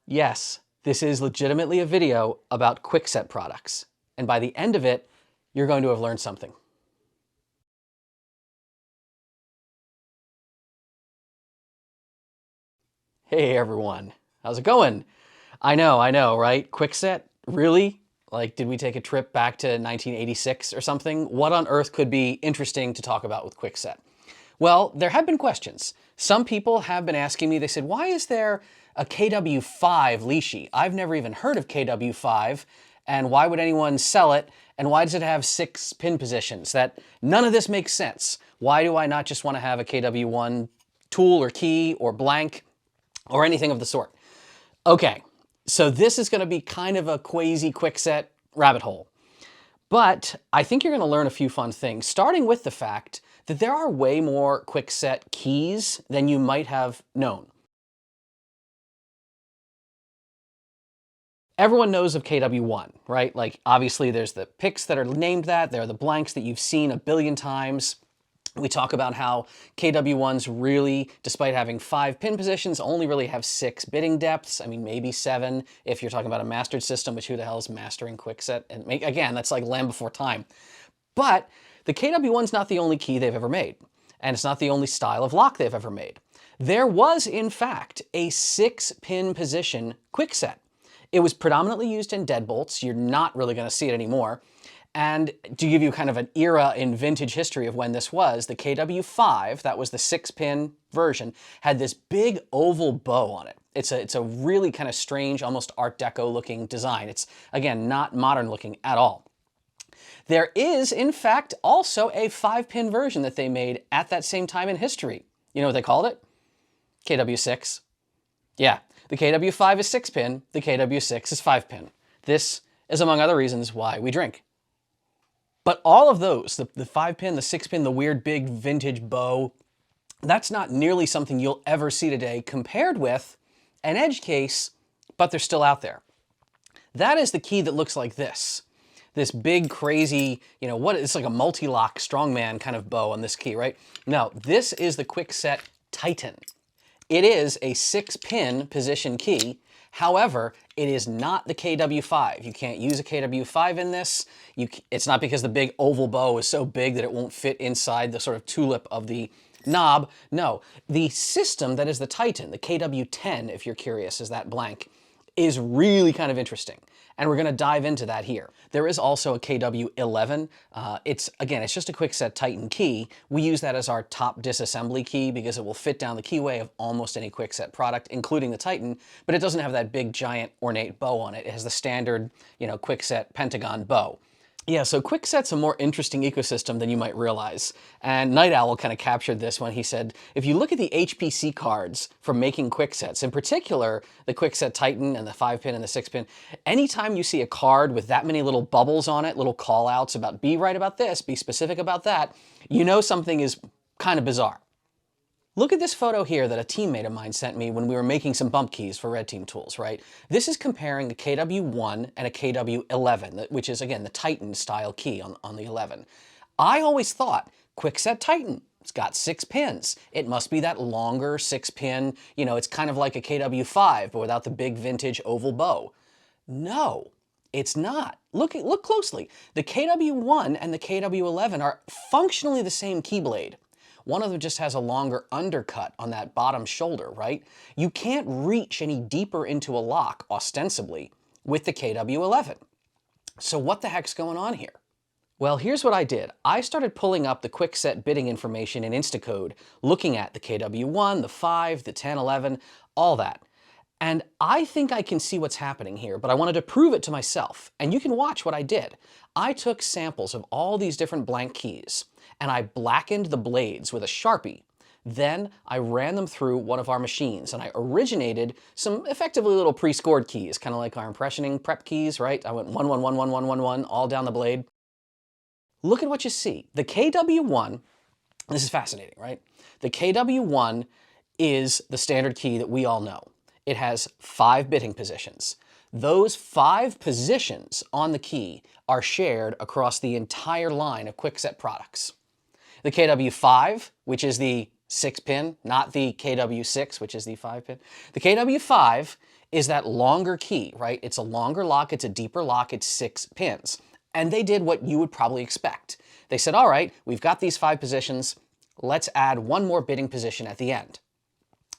Yes, this is legitimately a video about Kwikset products, and by the end of it, you're going to have learned something. Hey everyone, how's it going? I know, right? Kwikset? Really? Like, did we take a trip back to 1986 or something? What on earth could be interesting to talk about with Kwikset? Well, there have been questions. Some people have been asking me, they said, why is there a KW5 LISHI? I've never even heard of KW5, and why would anyone sell it? And why does it have 6 pin positions? None of this makes sense. Why do I not just want to have a KW1 tool or key or blank or anything of the sort? Okay, so this is going to be kind of a crazy Kwikset rabbit hole. But I think you're going to learn a few fun things, starting with the fact that there are way more Kwikset keys than you might have known. Everyone knows of KW1, right? Like, obviously there's the picks that are named that, there are the blanks that you've seen a billion times. We talk about how KW1s really, despite having 5 pin positions, only really have 6 bidding depths. I mean, maybe 7 if you're talking about a mastered system, which who the hell is mastering Kwikset? And again, that's like land before time. But the KW1's not the only key they've ever made, and it's not the only style of lock they've ever made. There was, in fact, a 6 pin position Kwikset. It was predominantly used in deadbolts. You're not really going to see it anymore. And to give you kind of an era in vintage history of when this was, the KW5, that was the 6 pin version, had this big oval bow on it. It's a really kind of strange, almost Art Deco looking design. It's, again, not modern looking at all. There is, in fact, also a 5 pin version that they made at that same time in history. You know what they called it? KW6. Yeah, the KW5 is 6 pin, the KW6 is 5 pin. This is among other reasons why we drink. But all of those, the 5 pin, the 6 pin, the weird big vintage bow, that's not nearly something you'll ever see today compared with an edge case, but they're still out there. That is the key that looks like this. This big, crazy, you know, it's like a multi-lock strongman kind of bow on this key, right? No, this is the Kwikset Titan. It is a 6 pin position key. However, it is not the KW5. You can't use a KW5 in this. It's not because the big oval bow is so big that it won't fit inside the sort of tulip of the knob. No, the system that is the Titan, the KW10, if you're curious, is that blank, is really kind of interesting. And we're going to dive into that here. There is also a KW11. It's just a Kwikset Titan key. We use that as our top disassembly key because it will fit down the keyway of almost any Kwikset product, including the Titan, but it doesn't have that big, giant, ornate bow on it. It has the standard, Kwikset pentagon bow. Yeah, so Kwikset's a more interesting ecosystem than you might realize. And Night Owl kind of captured this when he said, if you look at the HPC cards for making Kwiksets, in particular, the Kwikset Titan and the 5 pin and the 6 pin, anytime you see a card with that many little bubbles on it, little call outs about be right about this, be specific about that, you know something is kind of bizarre. Look at this photo here that a teammate of mine sent me when we were making some bump keys for Red Team Tools, right? This is comparing a KW1 and a KW11, which is, again, the Titan style key on the 11. I always thought, Kwikset Titan, it's got 6 pins. It must be that longer 6 pin, it's kind of like a KW5, but without the big vintage oval bow. No, it's not. Look closely. The KW1 and the KW11 are functionally the same keyblade. One of them just has a longer undercut on that bottom shoulder, right? You can't reach any deeper into a lock, ostensibly, with the KW11. So what the heck's going on here? Well, here's what I did. I started pulling up the Kwikset bidding information in Instacode, looking at the KW1, the 5, the 10, 11, all that. And I think I can see what's happening here, but I wanted to prove it to myself. And you can watch what I did. I took samples of all these different blank keys, and I blackened the blades with a Sharpie. Then I ran them through one of our machines, and I originated some effectively little pre-scored keys, kind of like our impressioning prep keys, right? I went 1, 1, 1, 1, 1, 1, 1, all down the blade. Look at what you see. The KW1, this is fascinating, right? The KW1 is the standard key that we all know. It has 5 bidding positions. Those 5 positions on the key are shared across the entire line of Kwikset products. The KW5, which is the 6 pin, not the KW6, which is the 5 pin. The KW5 is that longer key, right? It's a longer lock, it's a deeper lock, it's 6 pins. And they did what you would probably expect. They said, all right, we've got these 5 positions, let's add one more bitting position at the end.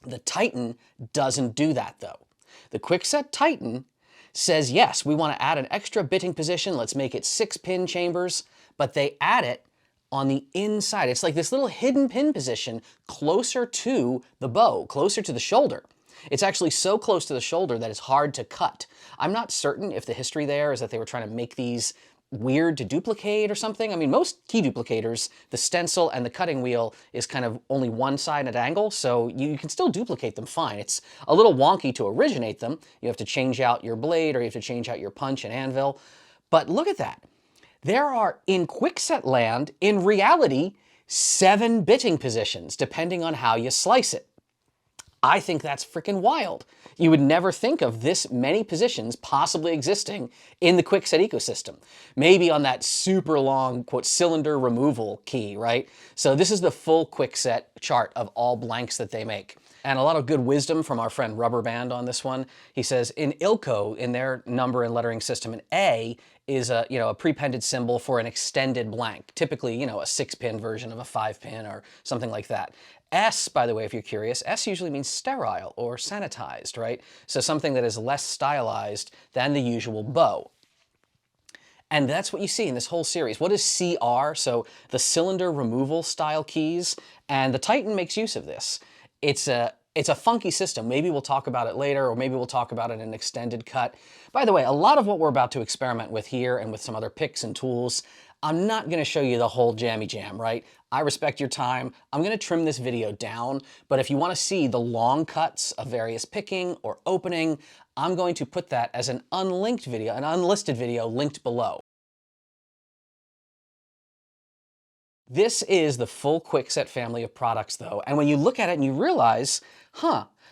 The Titan doesn't do that though. The Kwikset Titan says, yes, we want to add an extra bitting position, let's make it 6 pin chambers, but they add it on the inside. It's like this little hidden pin position closer to the bow, closer to the shoulder. It's actually so close to the shoulder that it's hard to cut. I'm not certain if the history there is that they were trying to make these weird to duplicate or something. I mean, most key duplicators, the stencil and the cutting wheel is kind of only one side at angle, so you can still duplicate them fine. It's a little wonky to originate them. You have to change out your blade or you have to change out your punch and anvil. But look at that. There are, in Kwikset land, in reality, 7 bitting positions, depending on how you slice it. I think that's freaking wild. You would never think of this many positions possibly existing in the Kwikset ecosystem. Maybe on that super long, quote, cylinder removal key, right? So this is the full Kwikset chart of all blanks that they make. And a lot of good wisdom from our friend RubberBanned on this one. He says in ILCO, in their number and lettering system, an A is a, a prepended symbol for an extended blank. Typically, a 6-pin version of a 5-pin or something like that. S, by the way, if you're curious, S usually means sterile or sanitized, right? So something that is less stylized than the usual bow. And that's what you see in this whole series. What is CR? So the cylinder removal style keys, and the Titan makes use of this. It's a funky system. Maybe we'll talk about it later, or maybe we'll talk about it in an extended cut. By the way, a lot of what we're about to experiment with here and with some other picks and tools, I'm not going to show you the whole jammy jam, right? I respect your time. I'm going to trim this video down, but if you want to see the long cuts of various picking or opening, I'm going to put that as an unlinked video, an unlisted video linked below. This is the full Kwikset family of products though, and when you look at it and you realize,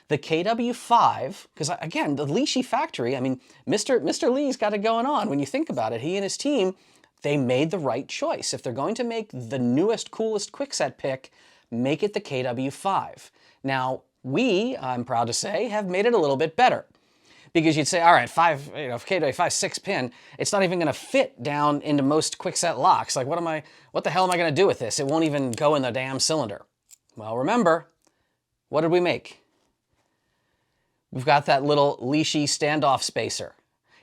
the KW5, because again, the LISHI factory, I mean, Mr. Lee's got it going on. When you think about it, he and his team, they made the right choice. If they're going to make the newest, coolest Kwikset pick, make it the KW5. Now, we, I'm proud to say, have made it a little bit better. Because you'd say, all right, KW5 6-pin, it's not even going to fit down into most Kwikset locks. Like, what the hell am I going to do with this? It won't even go in the damn cylinder. Well, remember, what did we make? We've got that little LISHI standoff spacer.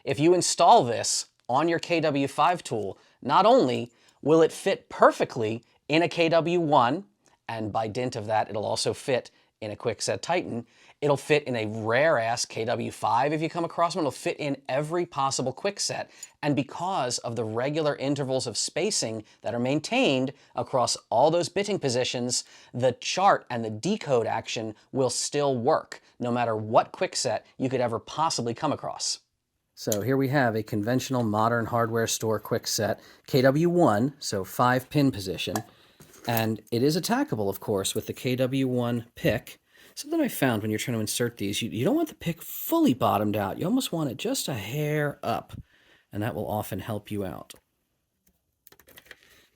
If you install this on your KW5 tool, not only will it fit perfectly in a KW1, and by dint of that, it'll also fit in a Kwikset Titan, it'll fit in a rare-ass KW5 if you come across one. It'll fit in every possible Kwikset. And because of the regular intervals of spacing that are maintained across all those bitting positions, the chart and the decode action will still work, no matter what Kwikset you could ever possibly come across. So here we have a conventional modern hardware store Kwikset, KW1, so 5-pin position. And it is attackable, of course, with the KW1 pick. Something I found when you're trying to insert these, you don't want the pick fully bottomed out. You almost want it just a hair up, and that will often help you out.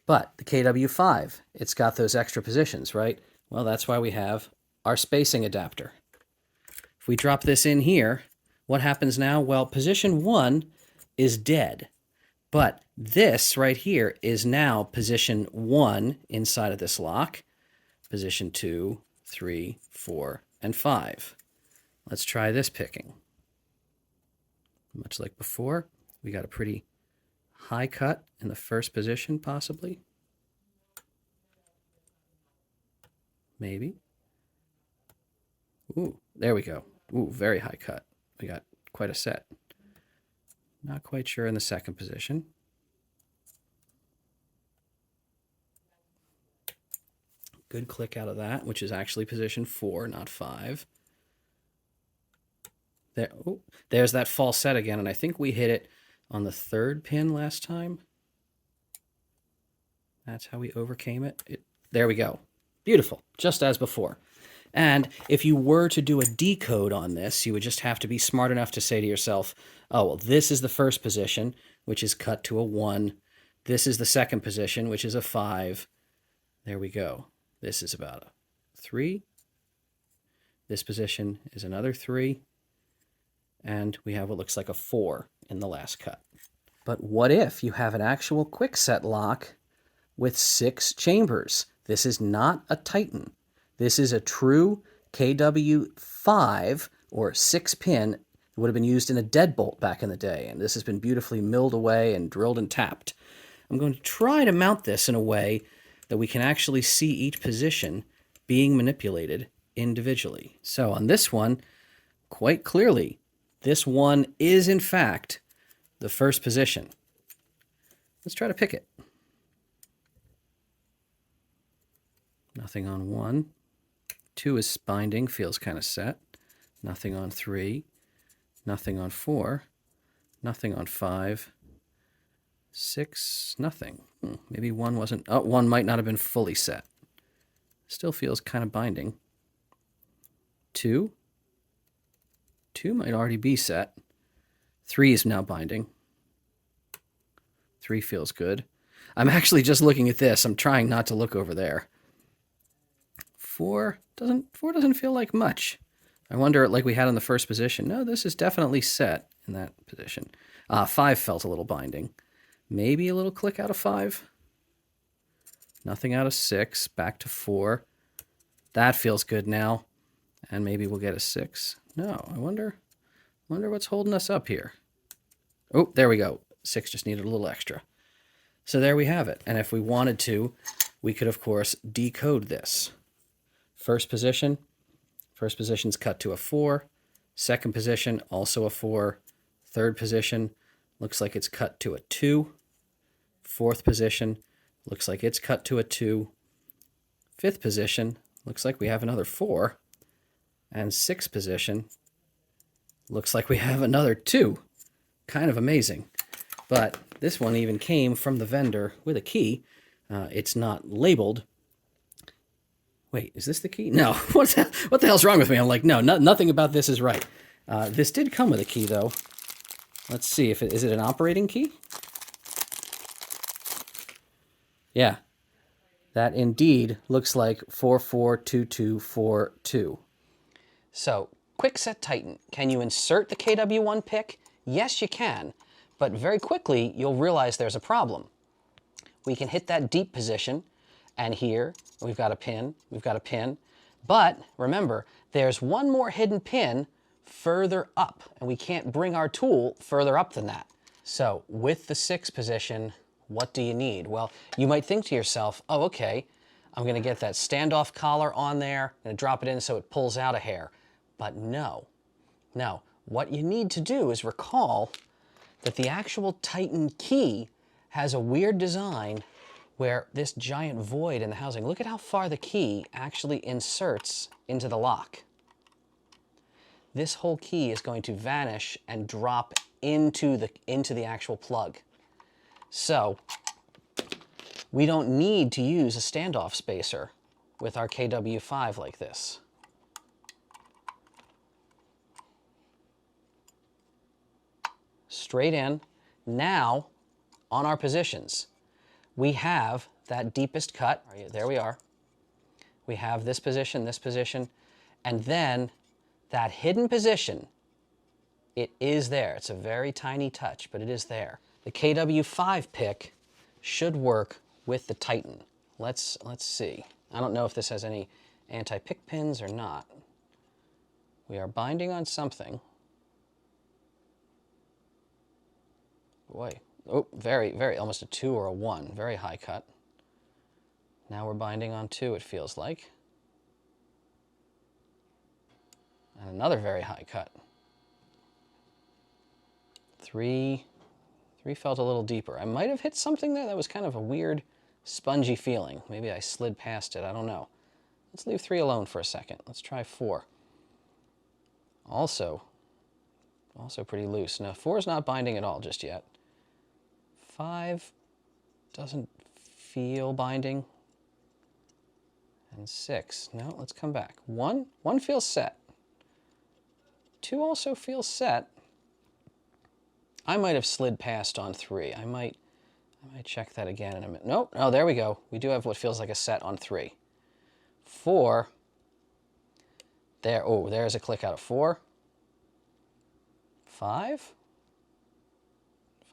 But the KW5, it's got those extra positions, right? Well, that's why we have our spacing adapter. If we drop this in here, what happens now? Well, position 1 is dead. But this right here is now position 1 inside of this lock. Position 2, 3, 4, and 5. Let's try this picking. Much like before, we got a pretty high cut in the first position, possibly. Maybe. Ooh, there we go. Ooh, very high cut. We got quite a set. Not quite sure in the second position. Good click out of that, which is actually position 4, not 5. There, oh, there's that false set again, and I think we hit it on the 3rd pin last time. That's how we overcame it. There we go. Beautiful, just as before. And if you were to do a decode on this, you would just have to be smart enough to say to yourself, oh, well, this is the first position, which is cut to a 1. This is the second position, which is a 5. There we go. This is about a 3. This position is another 3. and we have what looks like a 4 in the last cut. But what if you have an actual Kwikset lock with 6 chambers? This is not a Titan. This is a true KW5 or 6-pin. It would have been used in a deadbolt back in the day, and this has been beautifully milled away and drilled and tapped. I'm going to try to mount this in a way that we can actually see each position being manipulated individually. So on this one, quite clearly, this one is in fact the first position. Let's try to pick it. Nothing on 1. 2 is binding, feels kind of set. Nothing on 3. Nothing on 4. Nothing on 5. 6, nothing. Maybe 1 wasn't... Oh, 1 might not have been fully set. Still feels kind of binding. 2. 2 might already be set. 3 is now binding. 3 feels good. I'm actually just looking at this. I'm trying not to look over there. 4 doesn't feel like much. I wonder, like we had in the first position. No, this is definitely set in that position. 5 felt a little binding. Maybe a little click out of 5. Nothing out of 6. Back to 4. That feels good now. And maybe we'll get a 6. No, I wonder what's holding us up here. Oh, there we go. 6 just needed a little extra. So there we have it. And if we wanted to, we could, of course, decode this. First position's cut to a 4. Second position, also a 4. Third position, looks like it's cut to a 2. Fourth position, looks like it's cut to a 2. Fifth position, looks like we have another 4. And sixth position, looks like we have another 2. Kind of amazing. But this one even came from the vendor with a key. It's not labeled. Wait, is this the key? No. What the hell's wrong with me? I'm like, no, nothing about this is right. This did come with a key, though. Let's see. Is it an operating key? Yeah. That indeed looks like 442242. So, Kwikset Titan. Can you insert the KW1 pick? Yes, you can. But very quickly, you'll realize there's a problem. We can hit that deep position, and here we've got a pin, but remember, there's one more hidden pin further up, and we can't bring our tool further up than that. So with the 6 position, what do you need? Well, you might think to yourself, oh, okay, I'm going to get that standoff collar on there, I'm going to drop it in so it pulls out a hair. But no. What you need to do is recall that the actual Titan key has a weird design where this giant void in the housing, look at how far the key actually inserts into the lock. This whole key is going to vanish and drop into the actual plug. So we don't need to use a standoff spacer with our KW5 like this. Straight in. Now, on our positions, we have that deepest cut. There we are. We have this position, and then that hidden position, it is there. It's a very tiny touch, but it is there. The KW5 pick should work with the Titan. Let's see. I don't know if this has any anti-pick pins or not. We are binding on something. Boy, oh, very, almost a 2 or a 1, very high cut. Now we're binding on 2, it feels like. And another very high cut. 3 felt a little deeper. I might have hit something there that was kind of a weird, spongy feeling. Maybe I slid past it, I don't know. Let's leave 3 alone for a second. Let's try 4. Also pretty loose. Now 4 is not binding at all just yet. 5 doesn't feel binding. And 6, no, let's come back. 1 feels set. 2 also feels set. I might have slid past on 3. I might check that again in a minute. Nope, oh, there we go. We do have what feels like a set on 3. 4, there, oh, there's a click out of 4. 5?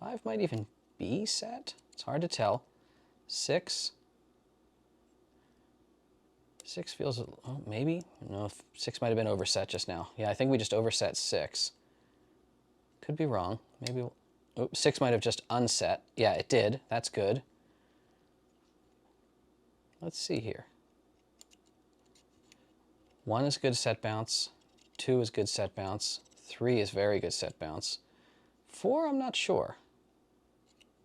5 might even be set. It's hard to tell. 6. 6 feels, oh, maybe. No, 6 might have been overset just now. Yeah, I think we just overset 6. Could be wrong. Maybe, oh, 6 might have just unset. Yeah, it did. That's good. Let's see here. 1 is good set bounce. 2 is good set bounce. 3 is very good set bounce. 4, I'm not sure.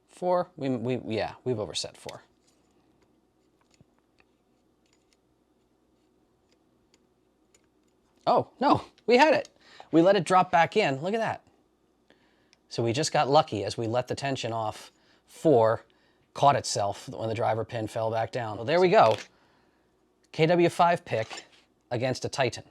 4, yeah, we've overset 4. Oh, no, we had it. We let it drop back in. Look at that. So we just got lucky as we let the tension off. 4 caught itself when the driver pin fell back down. Well, there we go. KW5 pick against a Titan.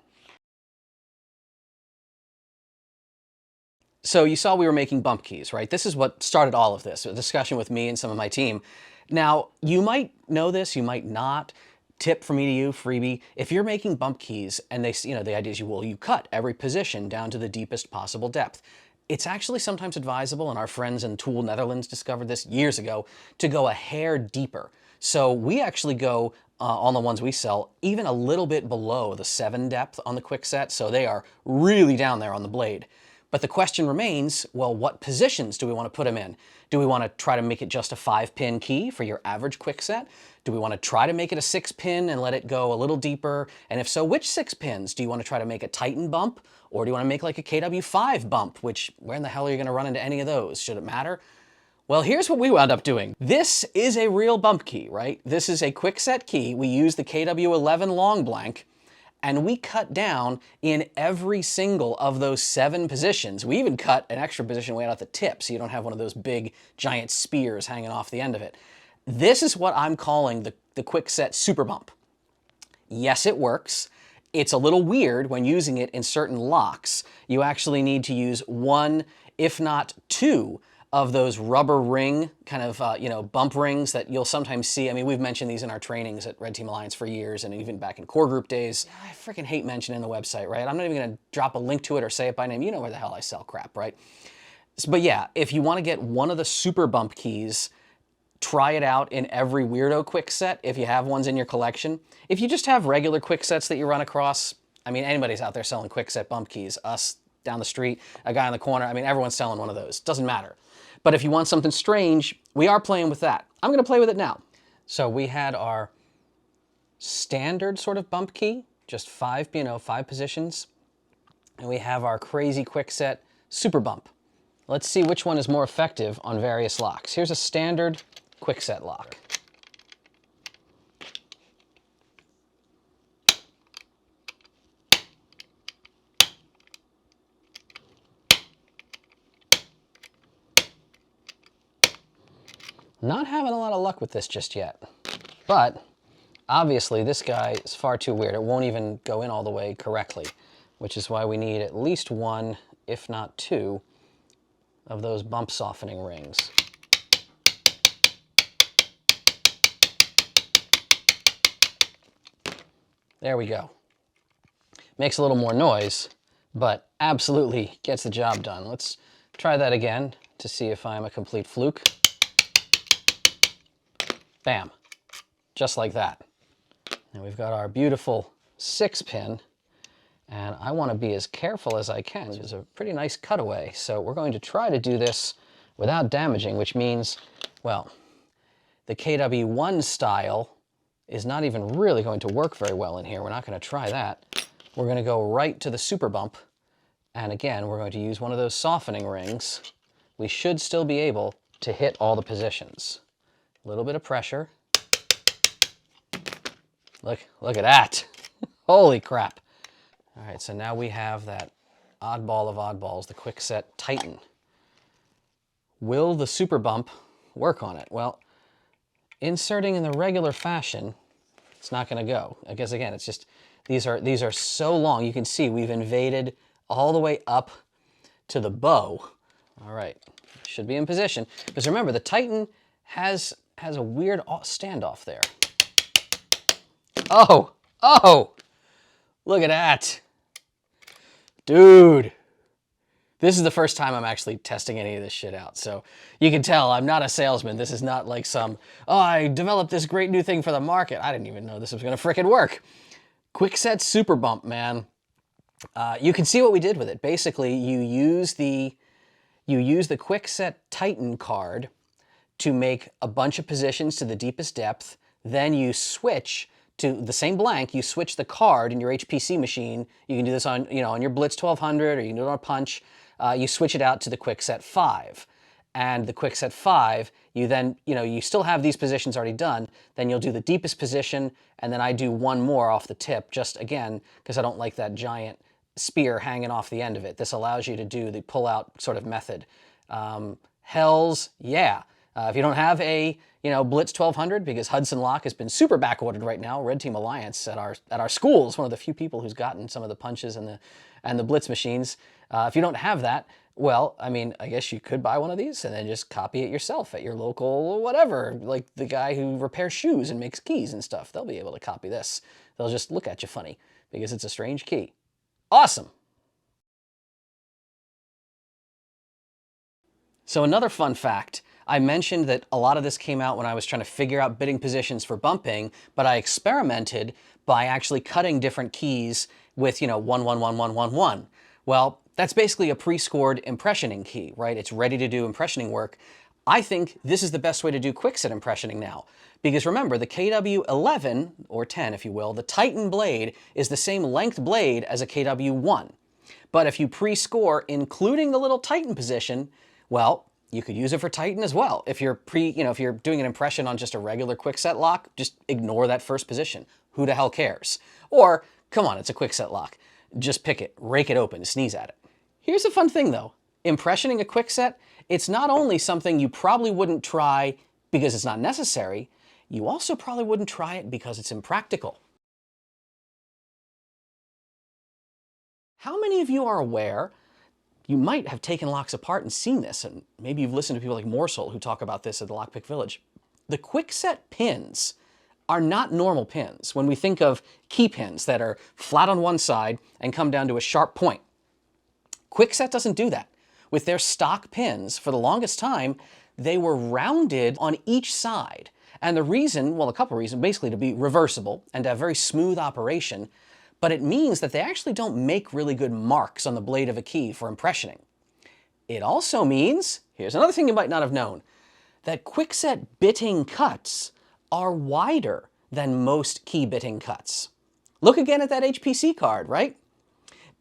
So you saw we were making bump keys, right? This is what started all of this, a discussion with me and some of my team. Now, you might know this, you might not. Tip from me to you, freebie. If you're making bump keys and they, the idea is you cut every position down to the deepest possible depth. It's actually sometimes advisable, and our friends in TOOOL Netherlands discovered this years ago, to go a hair deeper. So we actually go, on the ones we sell, even a little bit below the 7 depth on the Kwikset, so they are really down there on the blade. But the question remains, well, what positions do we want to put them in? Do we want to try to make it just a 5-pin key for your average Kwikset? Do we want to try to make it a 6-pin and let it go a little deeper? And if so, which 6 pins? Do you want to try to make a Titan bump? Or do you want to make like a KW5 bump, which, where in the hell are you going to run into any of those? Should it matter? Well, here's what we wound up doing. This is a real bump key, right? This is a Kwikset key. We use the KW11 long blank, and we cut down in every single of those 7 positions. We even cut an extra position way out at the tip, so you don't have one of those big giant spears hanging off the end of it. This is what I'm calling the Kwikset super bump. Yes, it works. It's a little weird when using it in certain locks. You actually need to use 1, if not 2, of those rubber ring kind of, bump rings that you'll sometimes see. I mean, we've mentioned these in our trainings at Red Team Alliance for years, and even back in core group days. I freaking hate mentioning the website, right? I'm not even gonna drop a link to it or say it by name. You know where the hell I sell crap, right? But yeah, if you wanna get one of the super bump keys, try it out in every weirdo Kwikset if you have ones in your collection. If you just have regular Kwiksets that you run across, I mean, anybody's out there selling Kwikset bump keys. Us down the street, a guy on the corner, I mean, everyone's selling one of those. Doesn't matter. But if you want something strange, we are playing with that. I'm gonna play with it now. So we had our standard sort of bump key, just 5 positions. And we have our crazy Kwikset super bump. Let's see which one is more effective on various locks. Here's a standard Kwikset lock. Not having a lot of luck with this just yet, but obviously this guy is far too weird. It won't even go in all the way correctly, which is why we need at least 1, if not 2, of those bump softening rings. There we go. Makes a little more noise, but absolutely gets the job done. Let's try that again to see if I'm a complete fluke. Bam, just like that. And we've got our beautiful 6-pin, and I want to be as careful as I can. It's a pretty nice cutaway, so we're going to try to do this without damaging, which means, well, the KW1 style is not even really going to work very well in here. We're not going to try that. We're going to go right to the super bump, and again, we're going to use one of those softening rings. We should still be able to hit all the positions. A little bit of pressure. Look at that. Holy crap. All right, so now we have that oddball of oddballs, the Kwikset Titan. Will the super bump work on it? Well, inserting in the regular fashion, it's not going to go. I guess again, it's just these are so long. You can see we've invaded all the way up to the bow. All right, should be in position. Because remember, the Titan has a weird standoff there. Oh, look at that. Dude, This is the first time I'm actually testing any of this shit out. So you can tell I'm not a salesman. This is not like some, oh, I developed this great new thing for the market. I didn't even know this was gonna frickin' work. Kwikset Super Bump, man. You can see what we did with it. Basically, you use the Kwikset Titan card to make a bunch of positions to the deepest depth. Then you switch to the same blank, you switch the card in your HPC machine. You can do this on, on your Blitz 1200, or you can do it on a punch. You switch it out to the Kwikset 5. And the Kwikset 5, you then, you still have these positions already done. Then you'll do the deepest position, and then I do one more off the tip, just again, because I don't like that giant spear hanging off the end of it. This allows you to do the pull-out sort of method. Hells yeah. If you don't have a Blitz 1200, because Hudson Lock has been super backordered right now, Red Team Alliance at our schools, one of the few people who's gotten some of the punches and the Blitz machines. If you don't have that, well, I mean, I guess you could buy one of these and then just copy it yourself at your local whatever, like the guy who repairs shoes and makes keys and stuff. They'll be able to copy this. They'll just look at you funny because it's a strange key. Awesome. So another fun fact, I mentioned that a lot of this came out when I was trying to figure out bidding positions for bumping, but I experimented by actually cutting different keys with, 1, 1, 1, 1, 1, 1. Well, that's basically a pre-scored impressioning key, right? It's ready to do impressioning work. I think this is the best way to do Kwikset impressioning now. Because remember, the KW11, or 10 if you will, the Titan blade is the same length blade as a KW1. But if you pre-score, including the little Titan position, well, you could use it for Titan as well. If you're if you're doing an impression on just a regular Kwikset lock, just ignore that first position. Who the hell cares? Or, come on, it's a Kwikset lock. Just pick it, rake it open, sneeze at it. Here's a fun thing though. Impressioning a Kwikset, it's not only something you probably wouldn't try because it's not necessary, you also probably wouldn't try it because it's impractical. How many of you are aware, you might have taken locks apart and seen this, and maybe you've listened to people like Morsel who talk about this at the Lockpick Village. The Kwikset pins are not normal pins. When we think of key pins that are flat on one side and come down to a sharp point, Kwikset doesn't do that. With their stock pins, for the longest time, they were rounded on each side. And the reason, well, a couple reasons, basically to be reversible and to have very smooth operation, but it means that they actually don't make really good marks on the blade of a key for impressioning. It also means, here's another thing you might not have known, that Kwikset bitting cuts are wider than most key bitting cuts. Look again at that HPC card, right?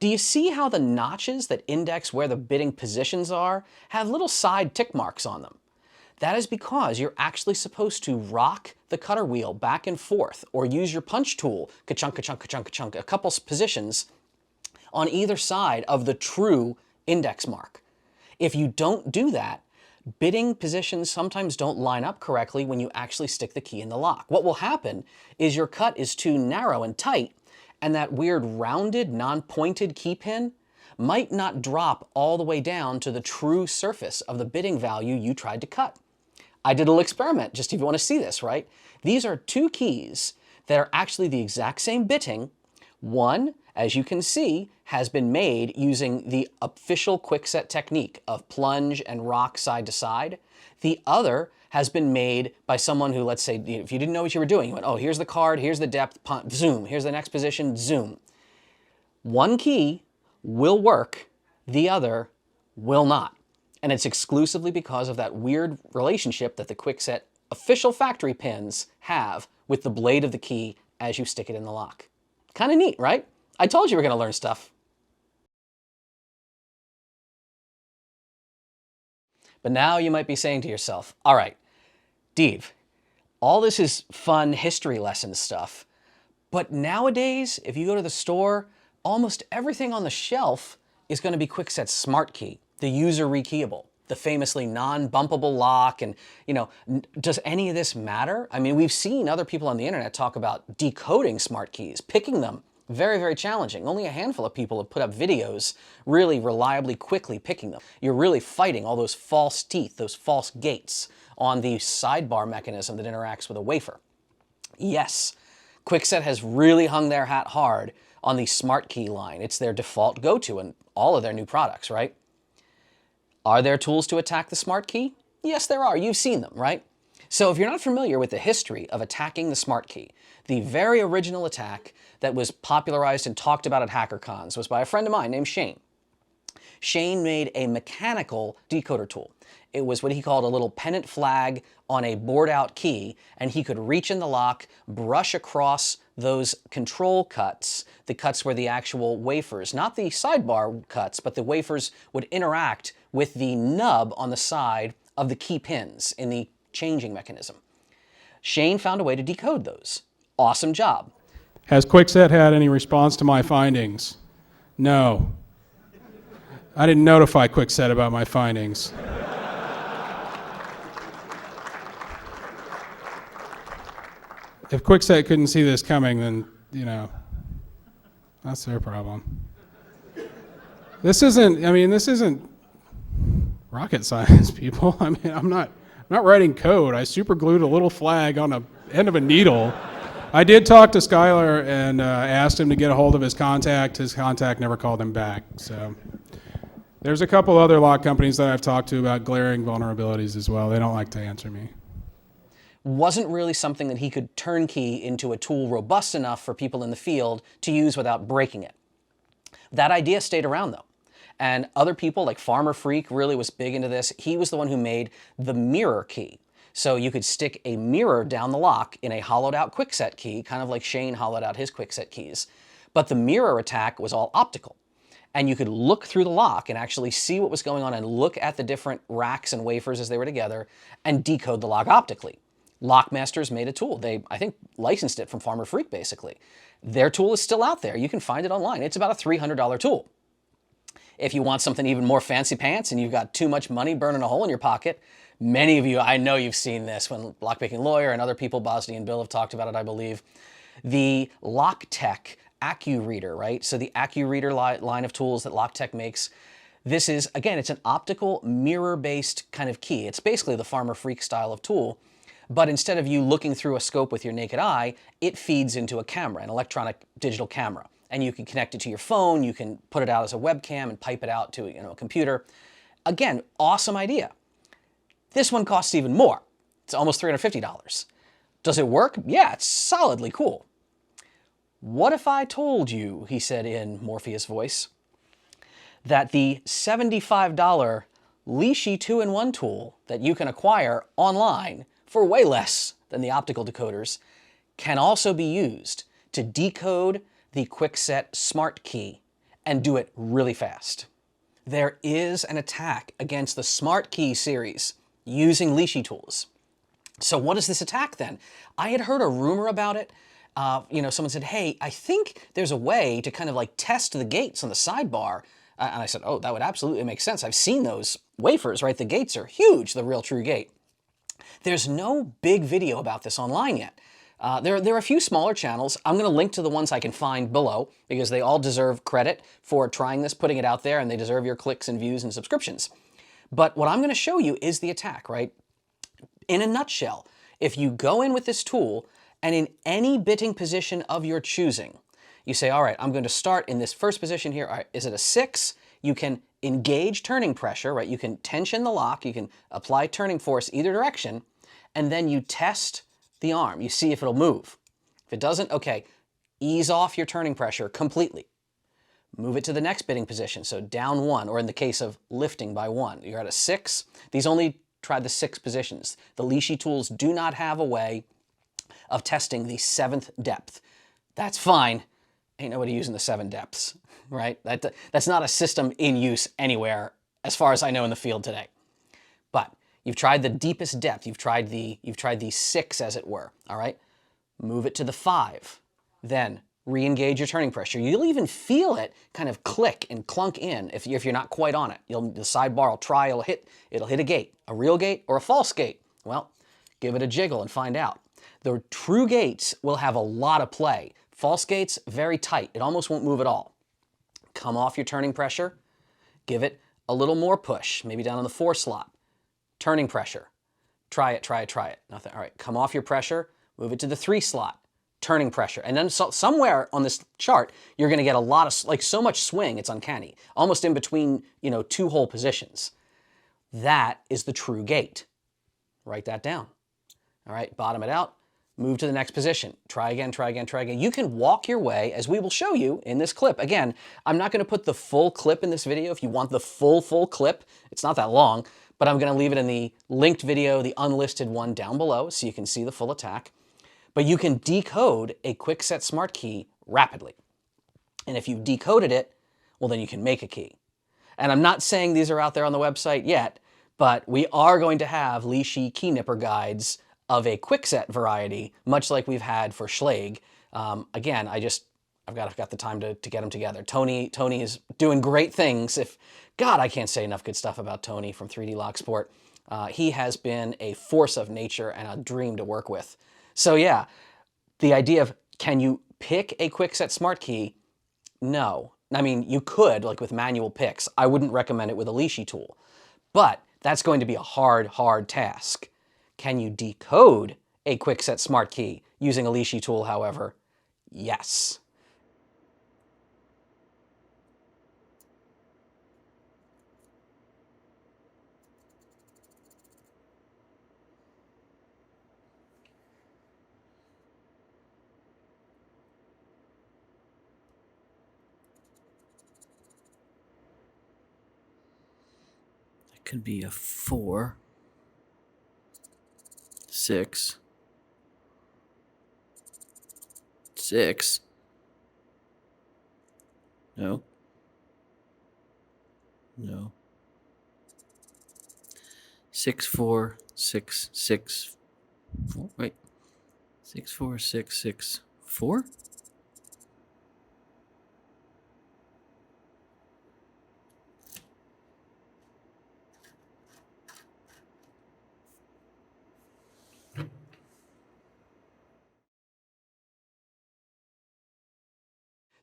Do you see how the notches that index where the bitting positions are have little side tick marks on them? That is because you're actually supposed to rock the cutter wheel back and forth or use your punch tool, ka-chunk, ka-chunk, ka-chunk, ka-chunk, a couple positions on either side of the true index mark. If you don't do that, bitting positions sometimes don't line up correctly when you actually stick the key in the lock. What will happen is your cut is too narrow and tight, and that weird rounded, non-pointed key pin might not drop all the way down to the true surface of the bitting value you tried to cut. I did a little experiment, just if you want to see this, right? These are two keys that are actually the exact same bitting. One, as you can see, has been made using the official Kwikset technique of plunge and rock side to side. The other has been made by someone who, let's say, if you didn't know what you were doing, you went, oh, here's the card, here's the depth, zoom, here's the next position, zoom. One key will work, the other will not. And it's exclusively because of that weird relationship that the Kwikset official factory pins have with the blade of the key as you stick it in the lock. Kind of neat, right? I told you we're going to learn stuff. But now you might be saying to yourself, all right, Dave, all this is fun history lesson stuff, but nowadays, if you go to the store, almost everything on the shelf is going to be Kwikset SMARTKEY, the user rekeyable, the famously non-bumpable lock. And, does any of this matter? I mean, we've seen other people on the internet talk about decoding SMARTKEYs, picking them. Very, very challenging. Only a handful of people have put up videos really reliably, quickly picking them. You're really fighting all those false teeth, those false gates on the sidebar mechanism that interacts with a wafer. Yes, Kwikset has really hung their hat hard on the SMARTKEY line. It's their default go-to in all of their new products, right? Are there tools to attack the smart key? Yes, there are. You've seen them, right? So if you're not familiar with the history of attacking the smart key, the very original attack that was popularized and talked about at HackerCons was by a friend of mine named Shane. Shane made a mechanical decoder tool. It was what he called a little pennant flag on a bored out key, and he could reach in the lock, brush across those control cuts, the cuts where the actual wafers, not the sidebar cuts, but the wafers would interact with the nub on the side of the key pins in the changing mechanism. Shane found a way to decode those. Awesome job. Has Kwikset had any response to my findings? No. I didn't notify Kwikset about my findings. If Kwikset couldn't see this coming, then, you know, that's their problem. This isn't rocket science, people. I mean, I'm not writing code. I super glued a little flag on the end of a needle. I did talk to Skylar and asked him to get a hold of his contact. His contact never called him back. So there's a couple other lock companies that I've talked to about glaring vulnerabilities as well. They don't like to answer me. Wasn't really something that he could turnkey into a tool robust enough for people in the field to use without breaking it. That idea stayed around though. And other people like Farmer Freak really was big into this. He was the one who made the mirror key. So you could stick a mirror down the lock in a hollowed out Kwikset key, kind of like Shane hollowed out his Kwikset keys. But the mirror attack was all optical. And you could look through the lock and actually see what was going on and look at the different racks and wafers as they were together and decode the lock optically. Lockmasters made a tool. They, I think, licensed it from Farmer Freak, basically. Their tool is still out there. You can find it online. It's about a $300 tool. If you want something even more fancy pants and you've got too much money burning a hole in your pocket, many of you, I know you've seen this when Lockpicking Lawyer and other people, Bosnia and Bill, have talked about it, I believe. The Locktech AccuReader, right? So the AccuReader line of tools that Locktech makes. This is, again, it's an optical mirror-based kind of key. It's basically the Farmer Freak style of tool. But instead of you looking through a scope with your naked eye, it feeds into a camera, an electronic digital camera. And you can connect it to your phone, you can put it out as a webcam and pipe it out to, a computer. Again, awesome idea. This one costs even more. It's almost $350. Does it work? Yeah, it's solidly cool. What if I told you, he said in Morpheus' voice, that the $75 LISHI 2-in-1 tool that you can acquire online for way less than the optical decoders can also be used to decode the Kwikset SMARTKEY and do it really fast. There is an attack against the SMARTKEY series using LISHI tools. So what is this attack then? I had heard a rumor about it. Someone said, hey, I think there's a way to kind of like test the gates on the sidebar. And I said, oh, that would absolutely make sense. I've seen those wafers, right? The gates are huge, the real true gate. There's no big video about this online yet. There are a few smaller channels. I'm going to link to the ones I can find below because they all deserve credit for trying this, putting it out there, and they deserve your clicks and views and subscriptions. But what I'm going to show you is the attack, right? In a nutshell, if you go in with this tool and in any bitting position of your choosing, you say, all right, I'm going to start in this first position here. All right, is it a 6? You can engage turning pressure, right? You can tension the lock. You can apply turning force either direction, and then you test the arm. You see if it'll move. If it doesn't, okay, ease off your turning pressure completely. Move it to the next bitting position, so down 1, or in the case of lifting by 1. You're at a 6. These only try the 6 positions. The LISHI tools do not have a way of testing the 7th depth. That's fine. Ain't nobody using the 7 depths, right? That's not a system in use anywhere, as far as I know in the field today. But you've tried the deepest depth. You've tried the 6, as it were, all right? Move it to the 5. Then re-engage your turning pressure. You'll even feel it kind of click and clunk in if you're not quite on it. The sidebar will try, it'll hit a gate, a real gate or a false gate. Well, give it a jiggle and find out. The true gates will have a lot of play. False gates, very tight. It almost won't move at all. Come off your turning pressure. Give it a little more push, maybe down on the 4 slot. Turning pressure. Try it, try it, try it. Nothing. All right, come off your pressure. Move it to the 3 slot. Turning pressure. And then somewhere on this chart, you're going to get a lot of, like so much swing, it's uncanny. Almost in between, 2 hole positions. That is the true gate. Write that down. All right, bottom it out, move to the next position. Try again, try again, try again. You can walk your way, as we will show you in this clip. Again, I'm not gonna put the full clip in this video. If you want the full clip, it's not that long, but I'm gonna leave it in the linked video, the unlisted one down below, so you can see the full attack. But you can decode a Kwikset smart key rapidly. And if you've decoded it, well, then you can make a key. And I'm not saying these are out there on the website yet, but we are going to have LISHI key nipper guides of a Kwikset variety, much like we've had for Schlage. Again, I've got the time to get them together. Tony is doing great things. God, I can't say enough good stuff about Tony from 3D Locksport. He has been a force of nature and a dream to work with. So yeah, the idea of, can you pick a Kwikset smart key? No. I mean, you could, like with manual picks. I wouldn't recommend it with a LISHI tool. But that's going to be a hard task. Can you decode a Kwikset smart key using a LISHI tool, however? Yes. It could be a 4, 6, 6. No. No. 6, 4, 6, 6, 4. Wait. 6, 4, 6, 6, 4?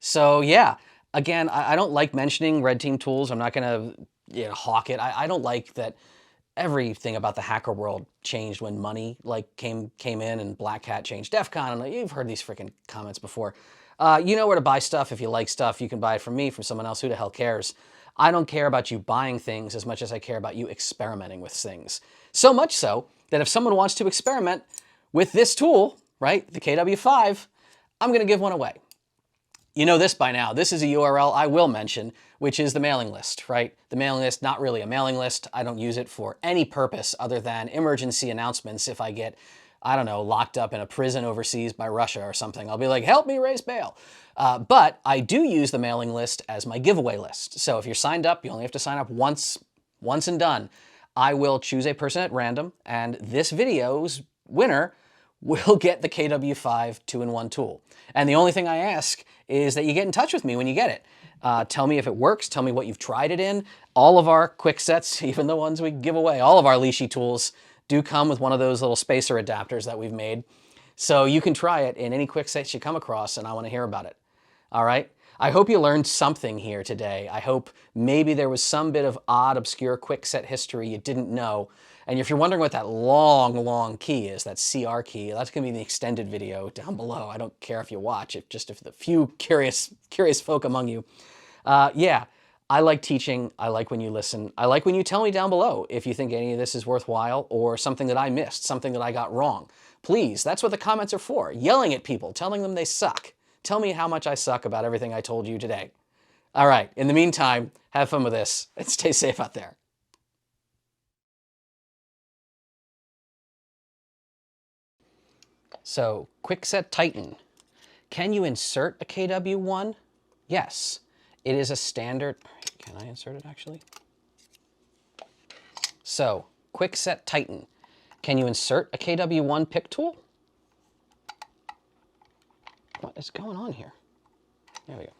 So yeah, again, I don't like mentioning red team tools. I'm not gonna hawk it. I don't like that everything about the hacker world changed when money came in, and Black Hat changed DEF CON, and you've heard these freaking comments before. You know where to buy stuff. If you like stuff, you can buy it from me, from someone else. Who the hell cares? I don't care about you buying things as much as I care about you experimenting with things. So much so that if someone wants to experiment with this tool, right, the KW5, I'm gonna give one away. You know this by now. This is a URL I will mention, which is the mailing list, right? The mailing list, not really a mailing list. I don't use it for any purpose other than emergency announcements. If I get, I don't know, locked up in a prison overseas by Russia or something, I'll be like, help me raise bail. But I do use the mailing list as my giveaway list. So if you're signed up, you only have to sign up once and done. I will choose a person at random, and this video's winner will get the KW5 2-in-1 tool. And the only thing I ask is that you get in touch with me when you get it. Tell me if it works, tell me what you've tried it in. All of our Kwiksets, even the ones we give away, all of our LISHI tools do come with one of those little spacer adapters that we've made. So you can try it in any Kwikset you come across, and I want to hear about it. All right? I hope you learned something here today. I hope maybe there was some bit of odd, obscure Kwikset history you didn't know. And if you're wondering what that long key is, that CR key, that's going to be in the extended video down below. I don't care if you watch it, just if the few curious folk among you. Yeah, I like teaching. I like when you listen. I like when you tell me down below if you think any of this is worthwhile or something that I missed, something that I got wrong. Please, that's what the comments are for. Yelling at people, telling them they suck. Tell me how much I suck about everything I told you today. All right, in the meantime, have fun with this and stay safe out there. So, Kwikset Titan. Can you insert a KW1? Yes. It is a standard... Can I insert it, actually? So, Kwikset Titan. Can you insert a KW1 pick tool? What is going on here? There we go.